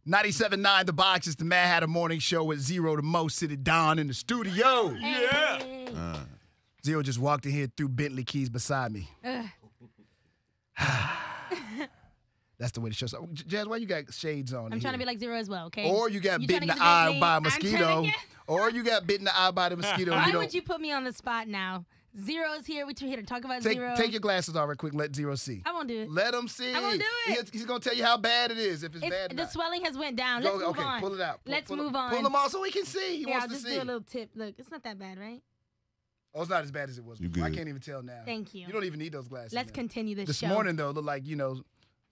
97.9 The Box is the Madd Hatta Morning Show with Zero the Mo sitting down in the studio. Yeah. Zero just walked in here threw Bentley keys beside me. That's the way the show starts. Jazz, why you got shades on? I'm trying to be like Zero as well, okay? Or you got bit in the eye by a mosquito. Or you got bit in the eye by the mosquito. Why would you put me on the spot now? Zero's here. We're here to talk about Zero. Take your glasses off real quick. Let Zero see. I won't do it. Let him see. I won't do it. He's going to tell you how bad it is if it's bad or The not. swelling has went down. Let's move on. Pull it out. Let's move on. Pull them off so he can see. He wants I'll to just see. do a little tip. Look, it's not that bad, right? Oh, it's not as bad as it was before. I can't even tell now. Thank you. You don't even need those glasses. Let's continue this show. This morning, though, looked like, a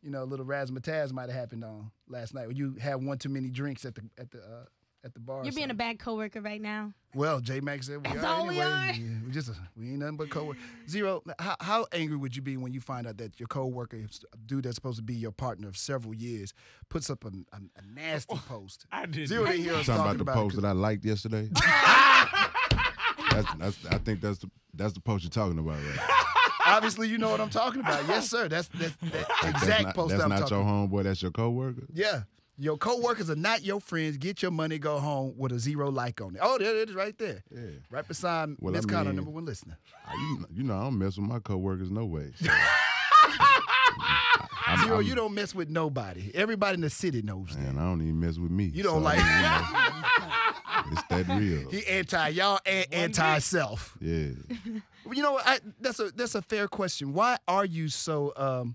little razzmatazz might have happened on last night when you had one too many drinks at the bar. You're being a bad coworker right now. Well, J Mac said we That's are all anyway. we are. We ain't nothing but coworkers. Zero, how angry would you be when you find out that your coworker, a dude that's supposed to be your partner of several years, puts up a nasty post? I didn't. Zero didn't hear us talking about the post that I liked yesterday. I think that's the post you're talking about, right? Obviously, you know what I'm talking about. Yes, sir. That's that exact post I'm talking about. That's not your homeboy. That's your coworker. Yeah. Your coworkers are not your friends. Get your money, go home with a 0 like on it. Oh, there it is right there. Yeah. Right beside Miss Connor, number one listener. I don't mess with my coworkers no way. So. Zero, you don't mess with nobody. Everybody in the city knows that. Man, I don't even mess with me. You don't like it's that real. He anti-y'all and anti-self. Yeah. You know what? That's a fair question. Why are you so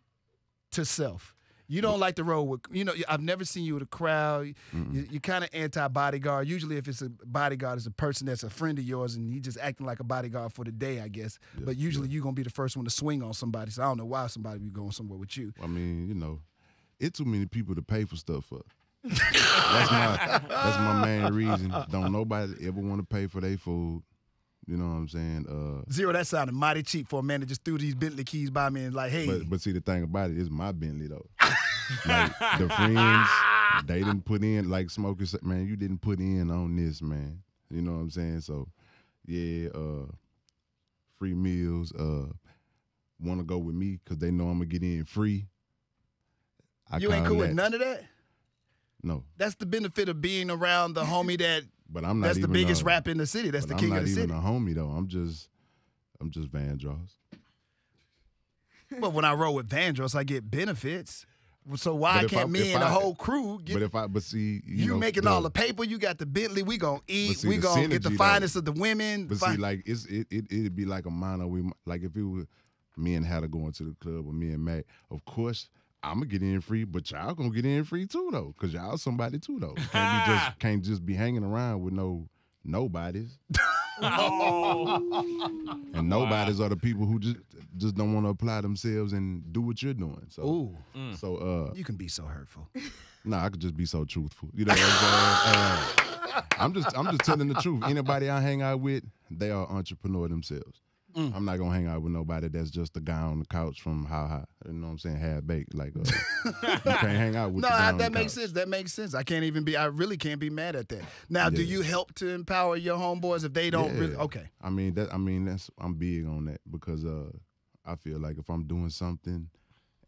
to self? You don't like to roll with, I've never seen you with a crowd. You're kind of anti-bodyguard. Usually if it's a bodyguard, it's a person that's a friend of yours and you just acting like a bodyguard for the day, I guess. Yeah, but usually you're going to be the first one to swing on somebody, so I don't know why somebody would be going somewhere with you. I mean, it's too many people to pay for stuff for. That's my main reason. Don't nobody ever want to pay for their food. You know what I'm saying? Zero, that sounded mighty cheap for a man that just threw these Bentley keys by me and like, hey. But see, the thing about it is my Bentley, though. Like, the friends, they didn't put in, like Smokey said, man, you didn't put in on this, man. You know what I'm saying? So, yeah, free meals, want to go with me because they know I'm going to get in free. You ain't cool with none of that? No. That's the benefit of being around the homie that but I'm not that's even the biggest rap in the city. That's the king of the city. I'm not even a homie, though. I'm just Vandross. But when I roll with Vandross, I get benefits. So why can't me and the whole crew get? But see, you making all the paper. You got the Bentley. We gonna eat. We gonna get the finest of the women. But see, like it'd be like a minor. Like if it was me and Hatta going to the club or me and Matt, of course I'm gonna get in free, but y'all gonna get in free too though, cause y'all somebody too though. Can't just be hanging around with nobodies. And nobodies are the people who just don't want to apply themselves and do what you're doing. So, you can be so hurtful. Nah, I could just be so truthful. You know what I'm saying? I'm just telling the truth. Anybody I hang out with, they are entrepreneur themselves. I'm not gonna hang out with nobody that's just a guy on the couch from How High. You know what I'm saying? Half baked. Like you can't hang out with. No, the guy on that the makes couch. sense. That makes sense. I really can't be mad at that. Now, do you help to empower your homeboys if they don't really? Okay. I'm big on that because I feel like if I'm doing something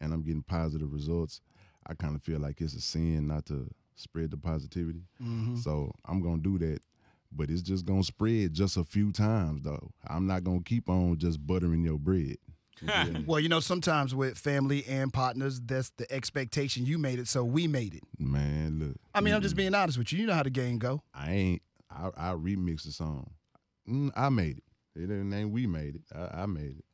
and I'm getting positive results, I kind of feel like it's a sin not to spread the positivity. So I'm gonna do that. But it's just going to spread just a few times, though. I'm not going to keep on just buttering your bread. Well, sometimes with family and partners, that's the expectation. You made it, so we made it. Man, look. I mean, I'm just being honest with you. You know how the game go. I remixed the song. I made it. It ain't we made it. I made it.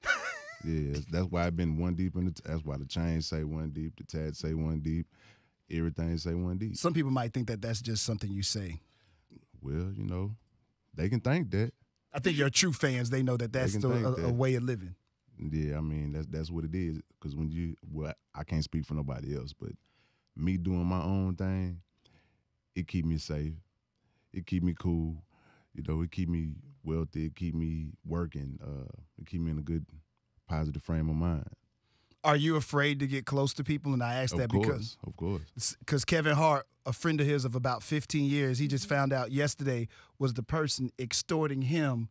Yeah, that's why I've been one deep. That's why the chains say one deep, the tats say one deep, everything say one deep. Some people might think that that's just something you say. Well, they can think that. I think your true fans, they know that that's a way of living. Yeah, I mean, that's what it is. Because I can't speak for nobody else, but me doing my own thing, it keep me safe. It keep me cool. It keep me wealthy. It keep me working. It keep me in a good, positive frame of mind. Are you afraid to get close to people? And I ask that because Kevin Hart, a friend of his of about 15 years, he just found out yesterday was the person extorting him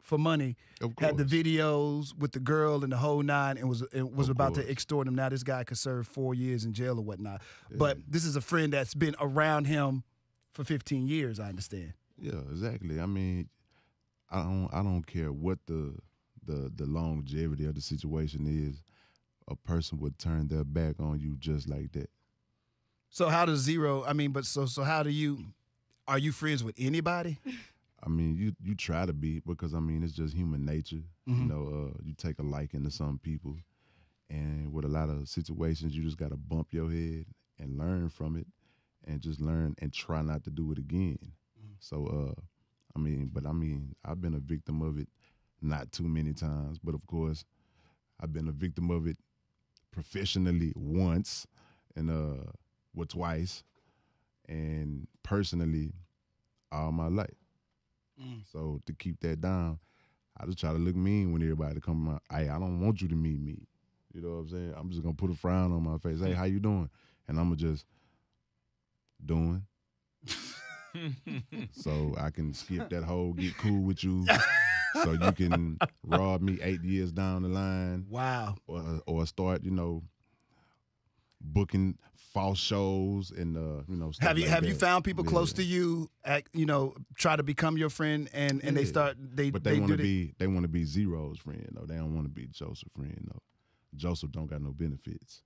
for money, Of had the course. videos with the girl and the whole nine, and was Of about to course. extort him. Now this guy could serve 4 years in jail or whatnot. But this is a friend that's been around him for 15 years, I understand. Yeah, exactly. I mean, I don't care what the longevity of the situation is. A person would turn their back on you just like that. So how does Zero, I mean, but so how do you, are you friends with anybody? I mean, you try to be, because I mean it's just human nature. You know, you take a liking to some people, and with a lot of situations, you just got to bump your head and learn from it, and just learn and try not to do it again. So, I mean, I've been a victim of it not too many times, but of course, I've been a victim of it professionally once, and or twice, and personally all my life. So to keep that down, I just try to look mean when everybody come out. Hey, I don't want you to meet me. You know what I'm saying? I'm just gonna put a frown on my face. Hey, how you doing? And I'm gonna just doing. So I can skip that whole get cool with you. So you can rob me 8 years down the line. Wow. Or start, booking false shows and stuff Have you like have you that. found people close to you try to become your friend and they start But they want to be Zero's friend though. They don't want to be Joseph's friend though. Joseph don't got no benefits.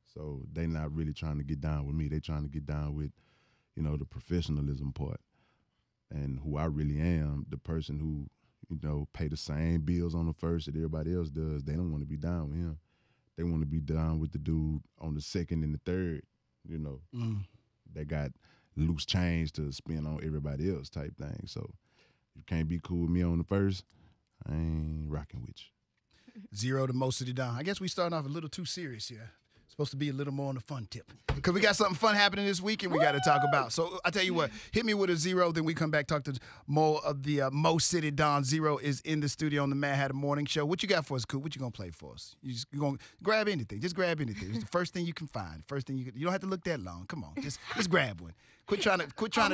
So they not really trying to get down with me. They trying to get down with, the professionalism part. And who I really am, the person who, pay the same bills on the first that everybody else does. They don't want to be down with him. They want to be down with the dude on the second and the third, They got loose change to spend on everybody else type thing. So you can't be cool with me on the first, I ain't rocking with you. Zero to most of the down. I guess we starting off a little too serious here. Supposed to be a little more on the fun tip. Because we got something fun happening this weekend we got to talk about. So I tell you what, hit me with a Zero, then we come back, talk to more of the Mo City Don. Zero is in the studio on the Madd Hatta Morning Show. What you got for us, Coop? What you going to play for us? You going to grab anything. Just grab anything. It's the first thing you can find. First thing you don't have to look that long. Come on. Just grab one. Quit trying to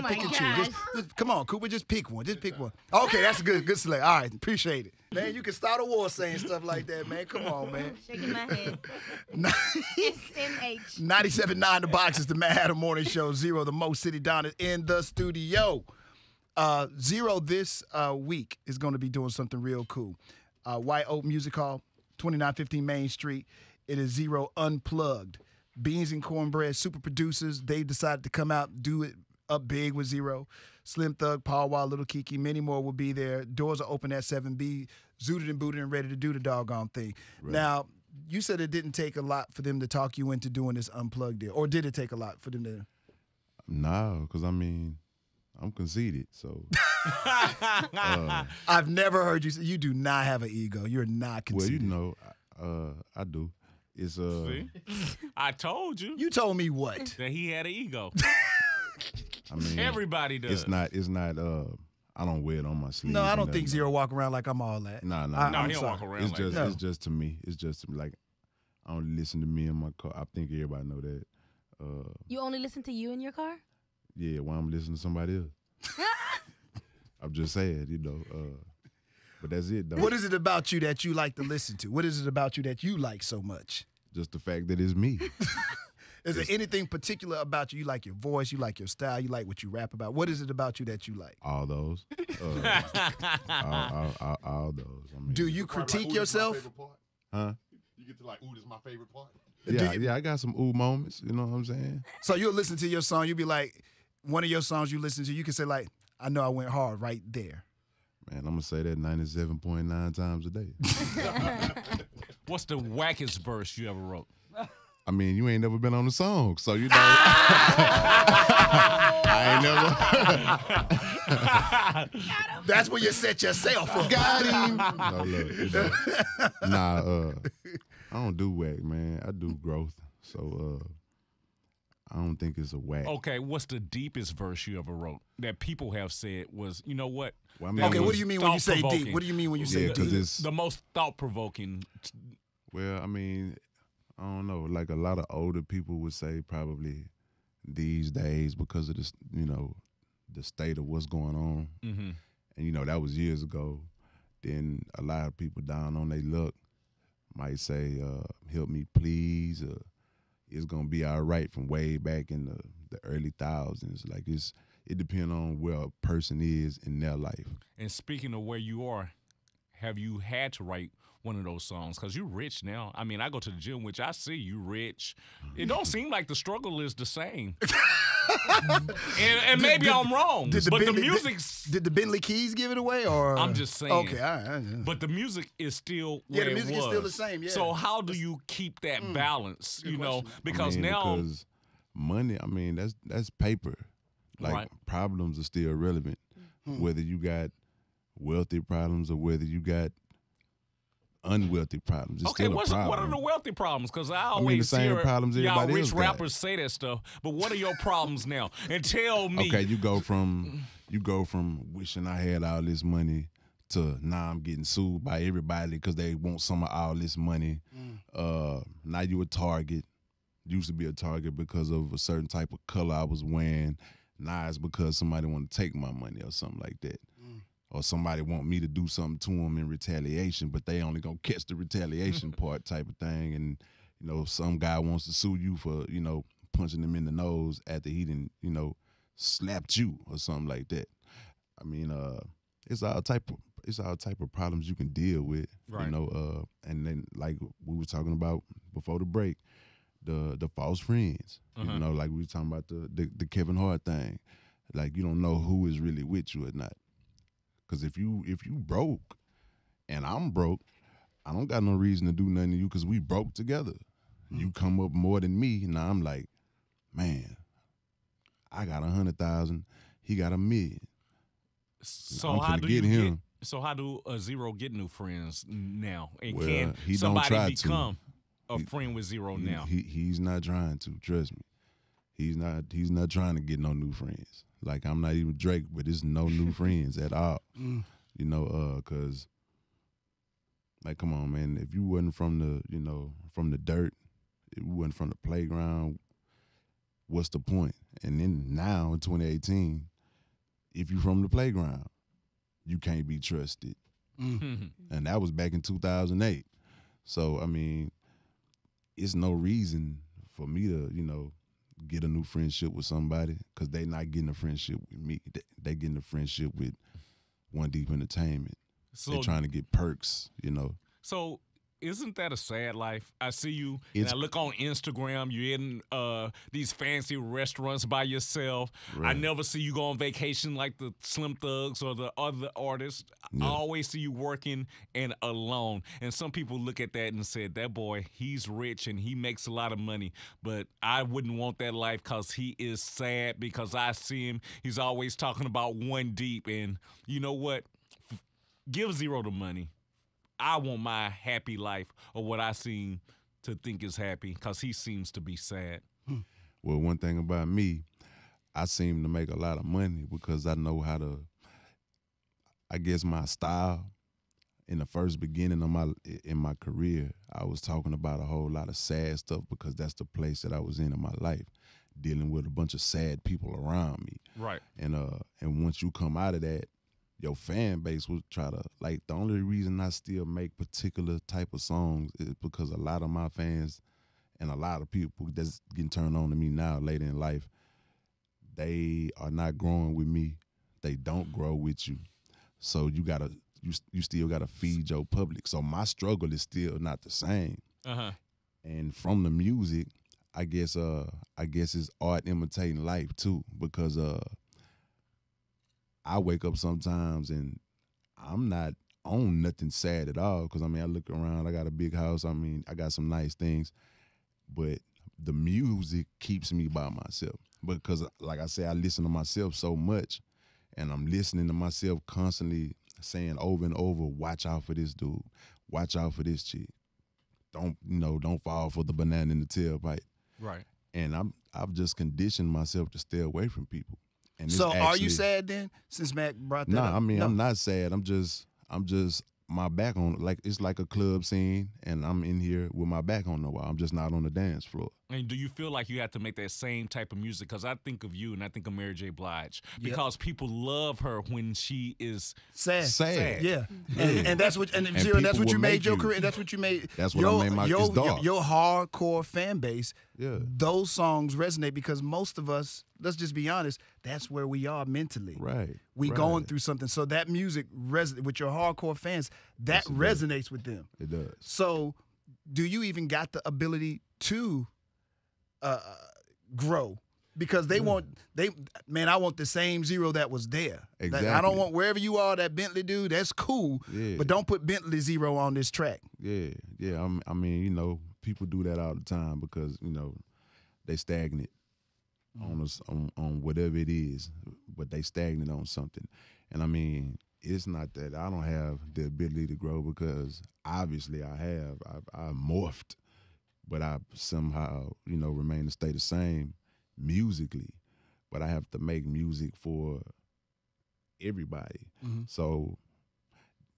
pick and choose. Just come on, Cooper. Just pick one. Just pick one. Okay, that's a good select. All right, appreciate it. Man, you can start a war saying stuff like that, man. Come on, man. Shaking my head. SMH. 97.9 The Box is the Madd Hatta Morning Show. Zero, the Mo City Don, is in the studio. Zero this week is going to be doing something real cool. White Oak Music Hall, 2915 Main Street. It is Zero Unplugged. Beans and Cornbread, super producers. They decided to come out, do it up big with Zero. Slim Thug, Paul Wall, Little Kiki, many more will be there. Doors are open at 7B, zooted and booted and ready to do the doggone thing. Right. Now, you said it didn't take a lot for them to talk you into doing this Unplugged deal, or did it take a lot for them to? No, because I'm conceited, so. I've never heard you say, you do not have an ego. You're not conceited. Well, I do. It's See? I told you. You told me what? That he had an ego. I mean, everybody does. It's not. I don't wear it on my sleeve. No, I don't think Zero walk around like I'm all that. No, he don't walk around like that. It's just to me. It's just to me. Like, I don't listen to me in my car. I think everybody know that. You only listen to you in your car? Yeah, why I'm listening to somebody else. I'm just saying, but that's it, though. What is it about you that you like to listen to? What is it about you that you like so much? Just the fact that it's me. Is there anything particular about you? You like your voice, you like your style, you like what you rap about. What is it about you that you like? All those. All those. I mean, do you critique yourself? Huh? You get to like, ooh, this is my favorite part. Yeah, I got some ooh moments, you know what I'm saying? So you'll listen to your song, you'll be like, one of your songs you listen to, you can say like, I know I went hard right there. Man, I'm going to say that 97.9 times a day. What's the wackest verse you ever wrote? I mean, you ain't never been on the song, so you know. I ain't never. That's where you set yourself up. Got him. No, look, I don't do whack, man. I do growth. So I don't think it's a whack. Okay, what's the deepest verse you ever wrote that people have said was, you know what? Well, I mean, okay, what do you mean when you say deep? What do you mean when you say deep? It's the most thought-provoking. Well, I mean, I don't know. Like a lot of older people would say probably these days because of this, the state of what's going on. Mm-hmm. And, that was years ago. then a lot of people down on their luck might say, help me please, it's gonna be all right, from way back in the early thousands. Like it depends on where a person is in their life. And speaking of where you are, have you had to write one of those songs? Because you're rich now. I mean, I go to the gym, which I see you rich. It don't seem like the struggle is the same. and maybe I'm wrong. But the music's... Did the Bentley Keys give it away? Or I'm just saying. Okay, all right. But the music is still where the music it was. is still the same, yeah. So how do you keep that balance, you know? Because now... Because money, I mean, that's paper. Like, right. Problems are still relevant. Whether you got wealthy problems or whether you got unwealthy problems. It's still a problem. What are the wealthy problems? Because I always the same hear problems y'all everybody rich else rappers say that stuff. But what are your problems now? And tell me. Okay, you go from wishing I had all this money to now I'm getting sued by everybody because they want some of all this money. Now you a target. Used to be a target because of a certain type of color I was wearing. Now it's because somebody want to take my money or something like that. Or somebody want me to do something to them in retaliation, but they only gonna catch the retaliation part type of thing. And, you know, some guy wants to sue you for, you know, punching him in the nose after he didn't, you know, slapped you or something like that. I mean, it's all type of problems you can deal with, right. You know, and then like we were talking about before the break, the false friends, you know, like we were talking about the Kevin Hart thing. Like, you don't know who is really with you or not. Because if you broke and I'm broke, I don't got no reason to do nothing to you because we broke together. You come up more than me, and now I'm like, man, I got 100,000, he got 1 million. So how do Zero get new friends now? And well, can he somebody don't try become to. a friend with Zero now? He's not trying to, trust me. He's not trying to get no new friends. Like, I'm not even Drake, but there's no new friends at all. You know, cause like, come on, man. If you wasn't from the dirt, if you wasn't from the playground, what's the point? And then now in 2018, if you from the playground, you can't be trusted. And that was back in 2008. So, I mean, it's no reason for me to, you know, get a new friendship with somebody because they not getting a friendship with me. They getting a friendship with One Deep Entertainment. So they trying to get perks, you know. So isn't that a sad life? I see you, and I look on Instagram, you're in these fancy restaurants by yourself. Right. I never see you go on vacation like the Slim Thugs or the other artists. Yeah. I always see you working and alone. And some people look at that and say, that boy, he's rich and he makes a lot of money, but I wouldn't want that life because he is sad because I see him. He's always talking about One Deep, and you know what? Give Zero the money. I want my happy life or what I seem to think is happy because he seems to be sad. Well, one thing about me, I seem to make a lot of money because I know how to, I guess my style in the first beginning of my career, I was talking about a whole lot of sad stuff because that's the place that I was in my life, dealing with a bunch of sad people around me. Right. And once you come out of that, your fan base will try to, like, the only reason I still make particular type of songs is because a lot of my fans and a lot of people that's getting turned on to me now later in life, they are not growing with me. They don't grow with you. So you still gotta feed your public. So my struggle is still not the same. And from the music, I guess it's art imitating life too, because I wake up sometimes and I'm not on nothing sad at all because, I mean, I look around, I got a big house, I mean, I got some nice things, but the music keeps me by myself because, like I say, I listen to myself so much and I'm listening to myself constantly saying over and over, watch out for this dude, watch out for this chick. Don't fall for the banana in the tailpipe. Right. And I've just conditioned myself to stay away from people. And so are you sad then, since Mac brought that up? I mean, no. I'm not sad. I'm just my back on, like it's like a club scene, and I'm in here with my back on the wall. I'm just not on the dance floor. And do you feel like you have to make that same type of music? Because I think of you and I think of Mary J. Blige. Because people love her when she is sad. Yeah. And that's what Zero, that's what you made your career, and that's what you made. That's what I made it's dark. Your hardcore fan base. Yeah. Those songs resonate because most of us, let's just be honest, that's where we are mentally. Right. We going through something. So that music resonates with your hardcore fans. That resonates with them. It does. So do you even got the ability to grow? Because I want the same Zero that was there. Exactly. I don't want wherever you are, that Bentley dude, that's cool. Yeah. But don't put Bentley Zero on this track. Yeah. I mean, people do that all the time because, they stagnant on whatever it is, but they stagnant on something. And I mean, it's not that I don't have the ability to grow, because obviously I have. I've morphed, but I somehow, remain to stay the same musically. But I have to make music for everybody. Mm-hmm. So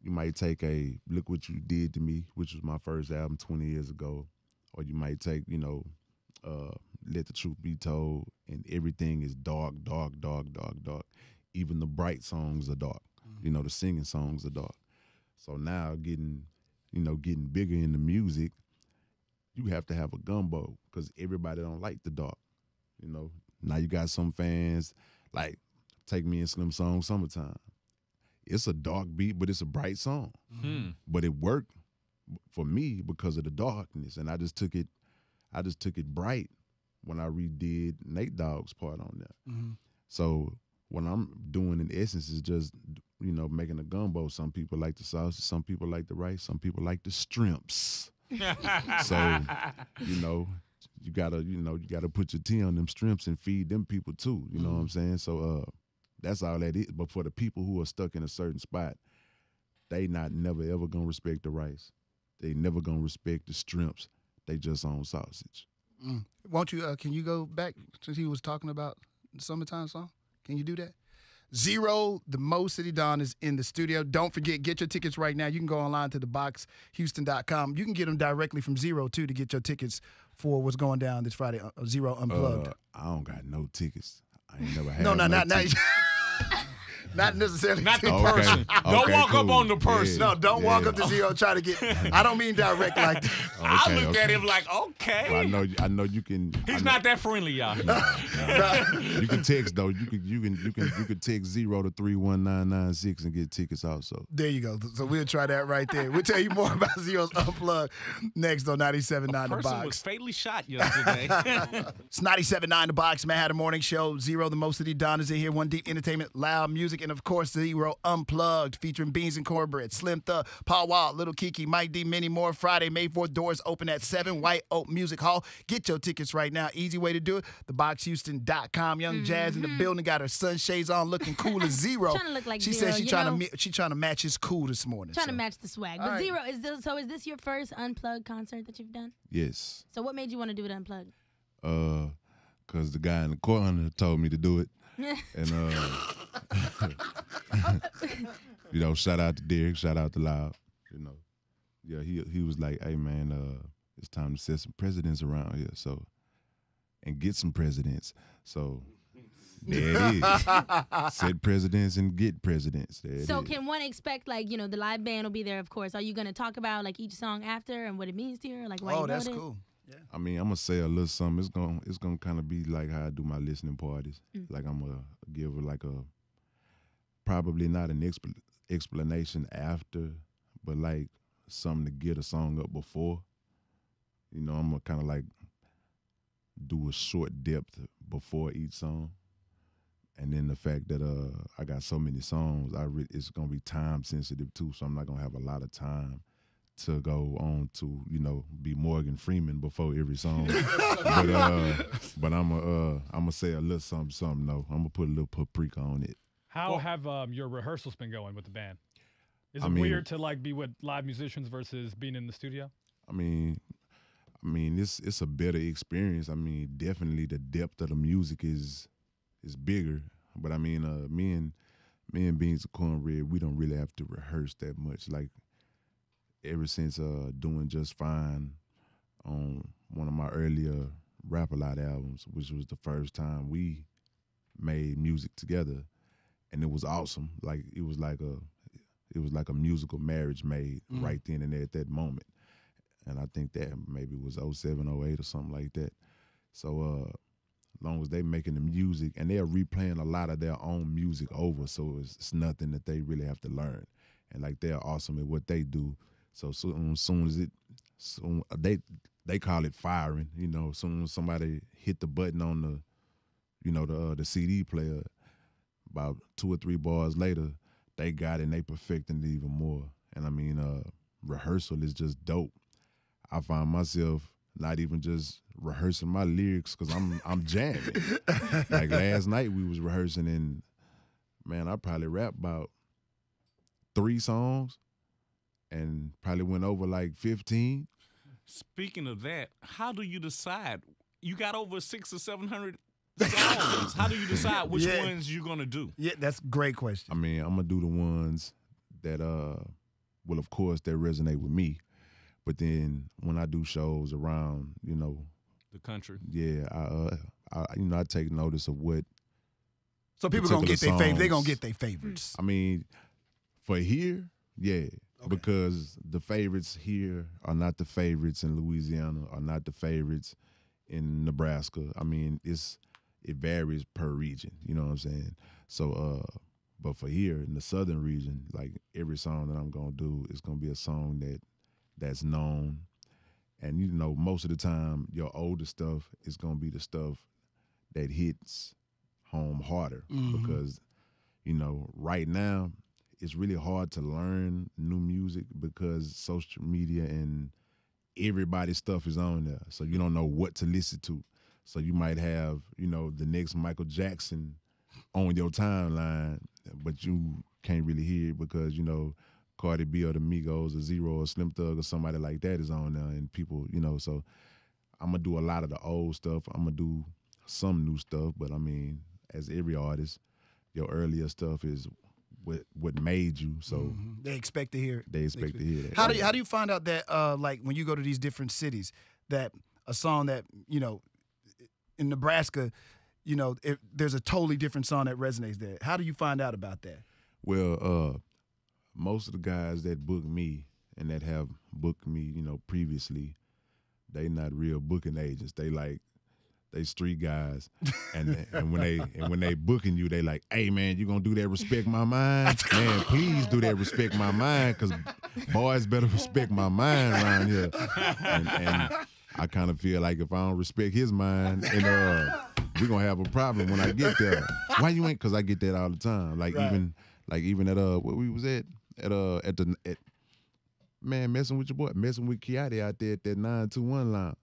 you might take Look What You Did to Me, which was my first album 20 years ago, or you might take, Let the Truth Be Told, and everything is dark, dark, dark, dark, dark. Even the bright songs are dark. Mm-hmm. The singing songs are dark. So now getting bigger in the music, you have to have a gumbo, because everybody don't like the dark. Now you got some fans, like Take Me and Slim Song Summertime. It's a dark beat, but it's a bright song. Mm-hmm. But it worked for me because of the darkness, and I just took it bright when I redid Nate Dogg's part on there. Mm-hmm. So what I'm doing in essence is just, making a gumbo. Some people like the sausage, some people like the rice, some people like the shrimps. So, you gotta put your tea on them shrimps and feed them people too. You know what I'm saying? So that's all that is. But for the people who are stuck in a certain spot, they never ever gonna respect the rice. They never gonna respect the shrimps. They just on sausage. Won't you? Can you go back, since he was talking about the Summertime song? Can you do that? Zero, the Mo City Don, is in the studio. Don't forget, get your tickets right now. You can go online to theboxhouston.com. You can get them directly from Zero, too, to get your tickets for what's going down this Friday, Zero Unplugged. I don't got no tickets. I ain't never had not tickets. Not necessarily. Not the person. Don't walk up on the person. No, don't walk up to Zero try to get. I don't mean direct like that. I looked at him like, okay. Well, I know you can. He's not that friendly, y'all. You can text though. You can text 0 to 31996 and get tickets also. There you go. So we'll try that right there. We'll tell you more about Zero's Unplugged next on 97.9 The Box. Person was fatally shot yesterday. It's 97.9 The Box. Madd Hatta Morning Show. Zero, the Mo City Don, is in here. One Deep Entertainment, loud music, and of course Zero Unplugged, featuring Beans and Cornbread, Slim Thug, Paul Wall, Little Kiki, Mike D, many more. Friday, May 4th. Doors open at 7. White Oak Music Hall. Get your tickets right now. Easy way to do it. TheBoxHouston.com. Young Jazz in the building, got her sunshades on, looking cool as Zero. Trying to look like she Zero, said she trying to match his cool this morning. Trying to match the swag. But right. Zero, is this your first Unplugged concert that you've done? Yes. So what made you want to do it Unplugged? Because the guy in the corner told me to do it. And shout out to Derek, shout out to Loud. Yeah, he was like, hey man, it's time to set some presidents around here, so, and get some presidents. So there it is. Set presidents and get presidents. So can one expect, like, the live band will be there, of course. Are you gonna talk about like each song after and what it means to you, or like why you wrote it? That's cool. Yeah. I mean, I'm gonna say a little something. It's gonna kind of be like how I do my listening parties. Like I'm gonna give her like probably not an explanation after, but like something to get a song up before. I'm gonna kind of like do a short depth before each song, and then the fact that I got so many songs, it's gonna be time sensitive too. So I'm not gonna have a lot of time to go on to, be Morgan Freeman before every song. but I'm gonna say a little something though. I'm gonna put a little paprika on it. How have your rehearsals been going with the band? Is it weird to like be with live musicians versus being in the studio? I mean, it's a better experience. I mean, definitely the depth of the music is bigger. But I mean, me and Beans and Cornbread, we don't really have to rehearse that much. Like, ever since doing Just Fine on one of my earlier Rap A Lot albums, which was the first time we made music together, and it was awesome. Like it was like a musical marriage made right then and there at that moment. And I think that maybe was 07, 08 or something like that. So as long as they making the music, and they're replaying a lot of their own music over, so it's nothing that they really have to learn. And like they're awesome at what they do. So soon as they call it firing, you know, soon as somebody hit the button on the, you know, the CD player, about 2 or 3 bars later, they got it and they perfecting it even more. And I mean, Rehearsal is just dope. I find myself not even just rehearsing my lyrics because I'm jamming. Like last night we was rehearsing, and man, I probably rapped about 3 songs and probably went over like 15. Speaking of that, how do you decide? You got over 600 or 700 songs. How do you decide which ones you're gonna do? Yeah, that's a great question. I mean, I'm gonna do the ones that well, of course, that resonate with me. But then when I do shows around, you know, the country, I take notice of what. So people gonna get their favorites. They gonna get their favorites. I mean, for here, yeah, because the favorites here are not the favorites in Louisiana, are not the favorites in Nebraska. I mean, it varies per region. You know what I'm saying? So, but for here in the southern region, like every song that I'm gonna do is gonna be a song that's known. And you know, most of the time, your older stuff is gonna be the stuff that hits home harder because, you know, right now it's really hard to learn new music because social media and everybody's stuff is on there. So you don't know what to listen to. So you might have, you know, the next Michael Jackson on your timeline, but you can't really hear it because, you know, Cardi B or the Migos or Zero or Slim Thug or somebody like that is on there, and people, you know, so I'm going to do a lot of the old stuff. I'm going to do some new stuff, but I mean, as every artist, your earlier stuff is what made you, so they expect to hear it. They expect to hear that. How do you find out that, like, when you go to these different cities, that a song that, you know, in Nebraska, you know, there's a totally different song that resonates there? How do you find out about that? Well, most of the guys that book me and that have booked me, you know, previously, they not real booking agents. They street guys, and when they booking you, they like, hey man, you gonna do that Respect My Mind? Man, please do that Respect My Mind, because boys better respect my mind around here. And I kind of feel like if I don't respect his mind, and we're gonna have a problem when I get there. Why you ain't? Because I get that all the time. Like even at where we was at man, messing with your boy, messing with Kiati out there at that 921 line.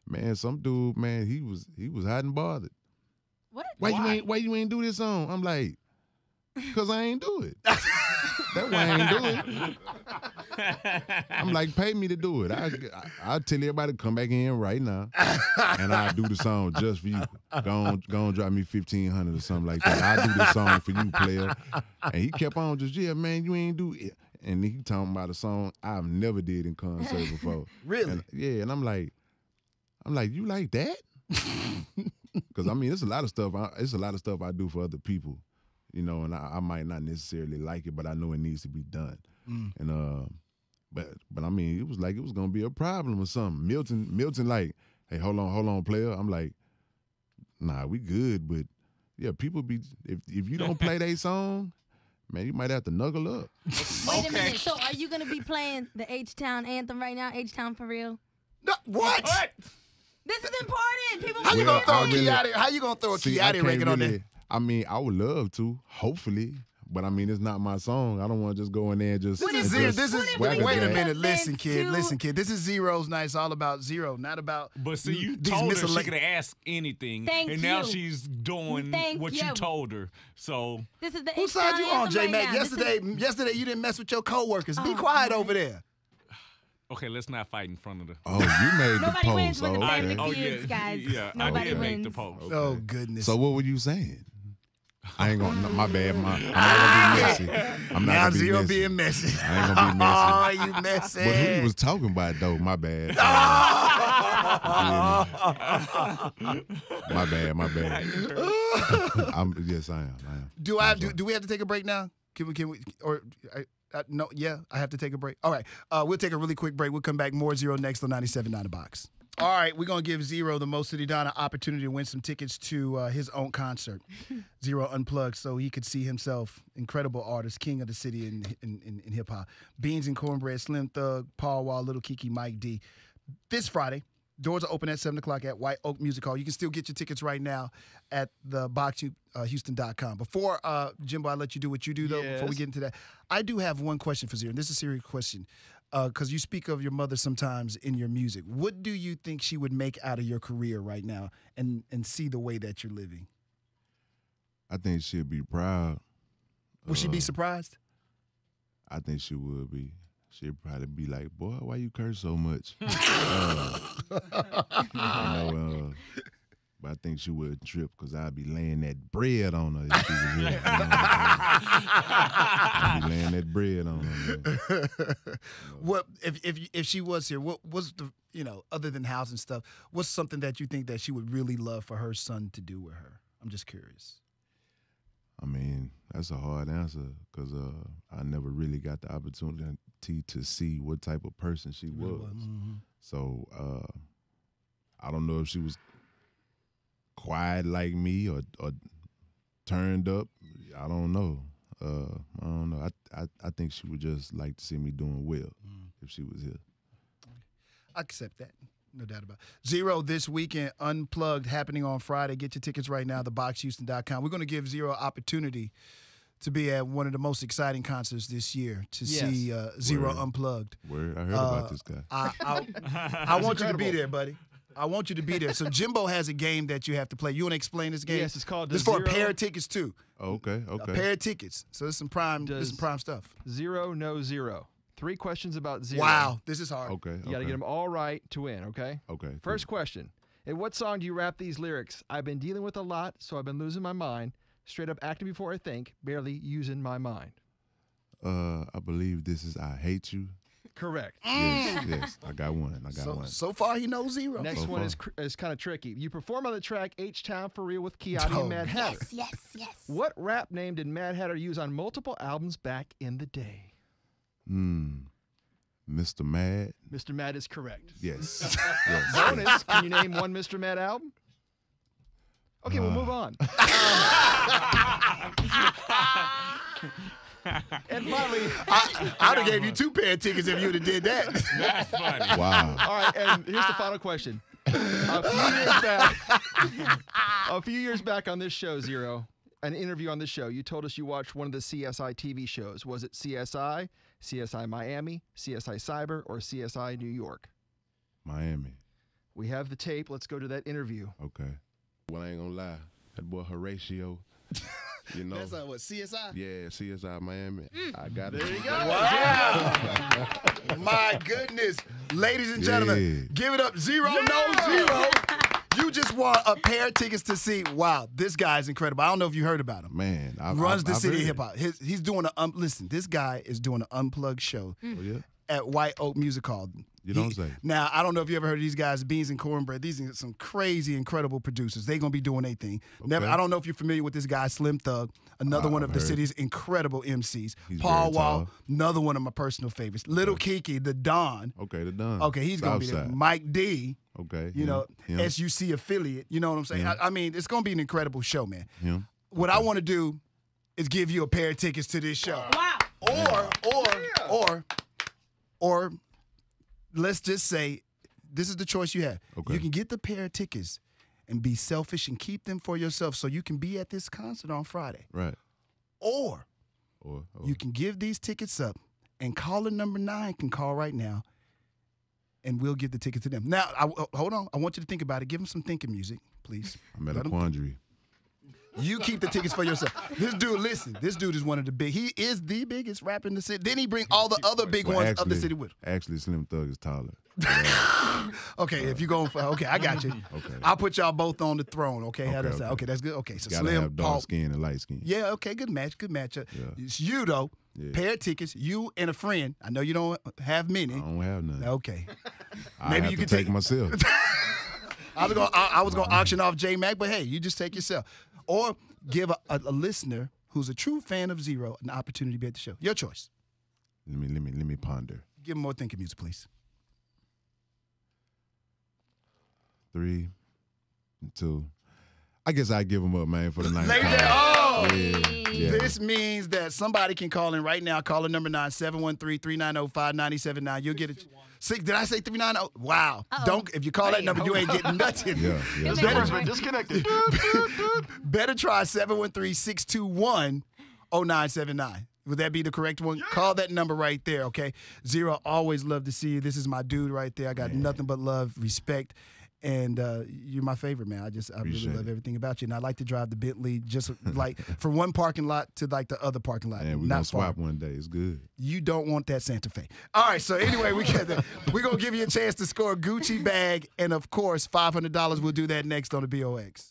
Man, some dude, man, he was hot and bothered. What? Why you ain't do this song? I'm like, cause I ain't do it. That's why I ain't do it. I'm like, pay me to do it. I'll tell everybody to come back in right now, and I'll do the song just for you. Go on, drop me 1,500 or something like that. I'll do this song for you, player. And he kept on just, yeah, man, you ain't do it. And he talking about a song I've never did in concert before. Really? And I'm like, you like that? Because I mean, it's a lot of stuff I do for other people, you know, and I might not necessarily like it, but I know it needs to be done. And but I mean, it was like it was gonna be a problem or something. Milton like, hey, hold on, player. I'm like, nah, we good, but yeah, people be if you don't play their song, man, you might have to knuckle up. Wait a minute. So are you gonna be playing the H-Town anthem right now? H-Town for real? No, what? This is important. People. How you gonna throw a Kiati? How you gonna throw a Kiati record on there? I mean, I would love to, hopefully, but I mean, it's not my song. I don't want to just go in there and just. This is. Wait a minute. Listen, kid. This is Zero's night. It's all about Zero, not about. But see, you told her she could ask anything, and now she's doing what you told her. So this is the. Whose side you on, J Mac? Yesterday, you didn't mess with your coworkers. Be quiet over there. Okay, let's not fight in front of the. Oh, you made the post. Nobody wins with the okay. family feuds, guys. Yeah, Nobody I did wins. make the post. Oh goodness. So what were you saying? I ain't gonna. My bad. I'm not gonna be messy. I'm not now gonna be Zero messy. being messy. I ain't gonna be messy. Oh, you messy. But who he was talking about though? My bad. My bad. Yes, I am. Do we have to take a break now? Can we or no? Yeah, I have to take a break. All right, we'll take a really quick break. We'll come back. More Zero next on 97.9 The Box. All right, we're going to give Zero, the Mo City Don, an opportunity to win some tickets to his own concert, Zero Unplugged, so he could see himself, incredible artist, king of the city in hip-hop. Beans and Cornbread, Slim Thug, Paul Wall, Little Kiki, Mike D. This Friday, doors are open at 7 o'clock at White Oak Music Hall. You can still get your tickets right now at theboxhouston.com. Before, Jimbo, I let you do what you do, though, before we get into that, I do have one question for Zero, and this is a serious question. Because you speak of your mother sometimes in your music. What do you think she would make out of your career right now and see the way that you're living? I think she'd be proud. Would she be surprised? I think she would be. She'd probably be like, boy, why you curse so much? But I think she would trip because I'd be laying that bread on her if she was here. I'd be laying that bread on her. What if she was here? What was the other than house and stuff? What's something that you think that she would really love for her son to do with her? I'm just curious. I mean, that's a hard answer because I never really got the opportunity to see what type of person she was. Mm-hmm. So I don't know if she was quiet like me or turned up. I don't know. I think she would just like to see me doing well if she was here. I accept that. No doubt about it. Zero this weekend, Unplugged, happening on Friday. Get your tickets right now, theboxhouston.com. We're going to give Zero opportunity to be at one of the most exciting concerts this year to see Zero Unplugged. Word. I heard about this guy. I want you to be there, buddy. I want you to be there. So Jimbo has a game that you have to play. You want to explain this game? Yes, it's called. This is for a pair of tickets too. Oh, okay. A pair of tickets. So this is some prime stuff. Zero, no zero. 3 questions about zero. Wow, this is hard. Okay. You got to get them all right to win, okay? Okay. First question. In what song do you rap these lyrics? I've been dealing with a lot, so I've been losing my mind. Straight up acting before I think, barely using my mind. I believe this is I Hate You. Correct. Yes. I got one. one. So far, he knows Zero. Next one is kind of tricky. You perform on the track H-Town for Real with Kiati and Madd Hatta. Yes. What rap name did Madd Hatta use on multiple albums back in the day? Mr. Madd. Mr. Madd is correct. Yes. Bonus, can you name one Mr. Madd album? Okay, we'll move on. And finally, I'd have gave you 2 pair of tickets if you would have did that. That's funny. Wow. all right, and here's the final question. A few years back on this show, Zero, an interview on this show, you told us you watched one of the CSI TV shows. Was it CSI, CSI Miami, CSI Cyber, or CSI New York? Miami. We have the tape. Let's go to that interview. Okay. Well, I ain't gonna lie. That boy Horatio, you know. That's what, CSI? Yeah, CSI Miami. I got it. There you go. Wow. My goodness. Ladies and gentlemen, give it up. Zero, no zero. You just won a pair of tickets to see, wow, this guy's incredible. I don't know if you heard about him. Man. Runs the city of hip-hop. He's doing listen, this guy is doing an Unplugged show at White Oak Music Hall. You don't say. Now, I don't know if you ever heard of these guys, Beans and Cornbread. These are some crazy, incredible producers. They're going to be doing their thing. Okay. I don't know if you're familiar with this guy, Slim Thug, another one of the city's incredible MCs. He's Paul very Wall, tall. another one of my personal favorites. Little Kiki, the Don. Okay, the Don. Okay, he's going to be there. Southside. Mike D. Okay. You know, him. SUC affiliate. You know what I'm saying? I mean, it's going to be an incredible show, man. Him. What I want to do is give you a pair of tickets to this show. Wow. Or let's just say this is the choice you have. Okay. You can get the pair of tickets and be selfish and keep them for yourself so you can be at this concert on Friday. Right. Or Or you can give these tickets up and caller number 9 can call right now and we'll give the ticket to them. Now, hold on. I want you to think about it. Give them some thinking music, please. I'm at a quandary. You keep the tickets for yourself. This dude, listen, this dude is one of the big. He is the biggest rapper in the city. Then he bring all the other big ones of the city with him. Actually, Slim Thug is taller. Okay, if you're going for I got you. Okay. I'll put y'all both on the throne. Okay, how does that? Okay, that's good. Okay, so Gotta Slim, have dark skin and light skin. Yeah, okay, good match, good matchup. Yeah. It's you though. Yeah. Pair of tickets, you and a friend. I know you don't have many. I don't have none. Okay. Maybe you could take myself. I was gonna auction off J Mac, but hey, you just take yourself, or give a listener who's a true fan of Zero an opportunity to be at the show. Your choice. Let me ponder. Give him more thinking music, please. 3, 2. I guess I give them up, man, for the night. Yeah. This means that somebody can call in right now. Caller number 9, 713-390-5979. You'll get it. Did I say 390? Wow. Don't. If you call that number, you ain't getting nothing. Yeah. This number's been disconnected. Better try 713-621-0979. Would that be the correct one? Yeah. Call that number right there, okay? Zero, always love to see you. This is my dude right there. I got nothing but love, respect, and you're my favorite, man. I really love everything about you. And I like to drive the Bentley just like from one parking lot to like the other parking lot. And we're going to swap one day. It's good. You don't want that Santa Fe. All right, so anyway, we're going to give you a chance to score a Gucci bag. And, of course, $500. We'll do that next on the BOX.